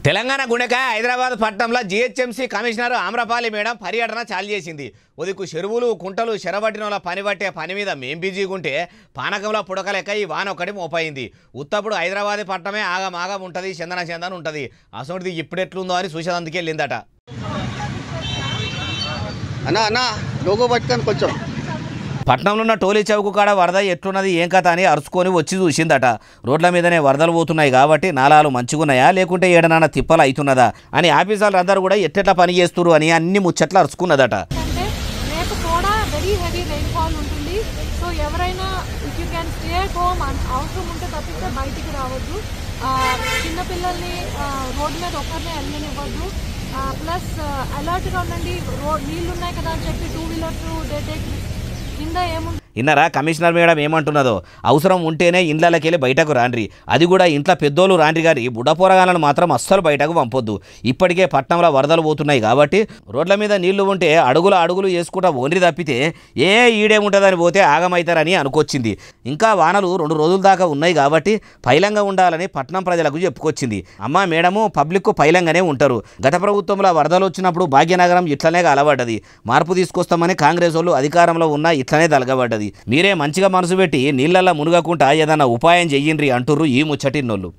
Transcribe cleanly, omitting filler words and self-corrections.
తెలంగాణ గుండెకాయ హైదరాబాద్ పట్టణంలో GHMC commissioner Amrapali madam పర్యటన చాలు చేసింది. ఉదికు చెరువులు కుంటలు చెరబట్టినోళ్ళ పని పట్టే పని మీద మేం బిజీగుంటే పానకంలో పుడకలెక్క ఈ వాన ఒకటి మోపైంది. ఉత్తప్పుడు హైదరాబాద్ పట్టణమే ఆగమాగం ఉంటుంది, చందన చందన ఉంటుంది. అసోంటిది ఇప్పుడెట్లుందో అని చూసేందుకే వెళ్ళిందట. అన్నా అన్నా లోగో పట్టుకొని కొంచెం పట్నంలో ఉన్న టోలీ చౌకు కాడ వరద ఎట్లున్నది ఏం కథ అని అరుచుకొని వచ్చి చూసిందట. రోడ్ల మీదనే వరదలు పోతున్నాయి కాబట్టి నాలాలు మంచిగున్నాయా లేకుంటే ఏడనాన్న తిప్పలు అవుతున్నదా అని ఆఫీసర్లు అందరూ కూడా ఎట్టెట్లా పని చేస్తున్నారు అని అన్ని ముచ్చట్లు అరుచుకున్నదట. రేపు కూడా వెరీ హెవీ రెయిన్ఫాల్ ఉంటుంది. సో ఎవరైనా if you can stay at home అవసరం ఉంటే తప్పిస్తే బయటికి రావద్దు. చిన్నపిల్లల్ని రోడ్డు మీద ఒక్కరినే వెళ్ళనివ్వద్దు. ప్లస్ అలర్ట్గా ఉండండి. నీళ్ళు ఉన్నాయి కదా అని చెప్పి 2 వీలర్స్ దే టేక్ కింద ఏముంటుంది. ఇన్నరా కమిషనర్ మేడం ఏమంటున్నదో, అవసరం ఉంటేనే ఇండ్లకి వెళ్ళి బయటకు రాండ్రి, అది కూడా ఇంట్లో పెద్దోళ్ళు రాండ్రి గారి బుడ్డపోరగాలను మాత్రం అస్సలు బయటకు పంపొద్దు. ఇప్పటికే పట్టణంలో వరదలు పోతున్నాయి కాబట్టి రోడ్ల మీద నీళ్లు ఉంటే అడుగులు వేసుకుంటా ఓన్రి తప్పితే ఈడేముంటుందని పోతే ఆగమవుతారని అనుకొచ్చింది. ఇంకా వానలు 2 రోజుల దాకా ఉన్నాయి కాబట్టి పైలంగా ఉండాలని పట్నం ప్రజలకు చెప్పుకొచ్చింది. అమ్మ మేడము పబ్లిక్ పైలంగానే ఉంటారు. గత ప్రభుత్వంలో వరదలు వచ్చినప్పుడు భాగ్యనగరం ఇట్లనే అలవడ్డది. మార్పు తీసుకొస్తామని కాంగ్రెస్ వాళ్ళు అధికారంలో ఉన్న ఇట్లనే తలగబడ్డది. మీరే మంచిగా మనసు పెట్టి నీళ్ళల్లో మునగకుండా ఏదన్నా ఉపాయం చెయ్యండి అంటుర్రు ఈ ముచ్చటిన్నోళ్ళు.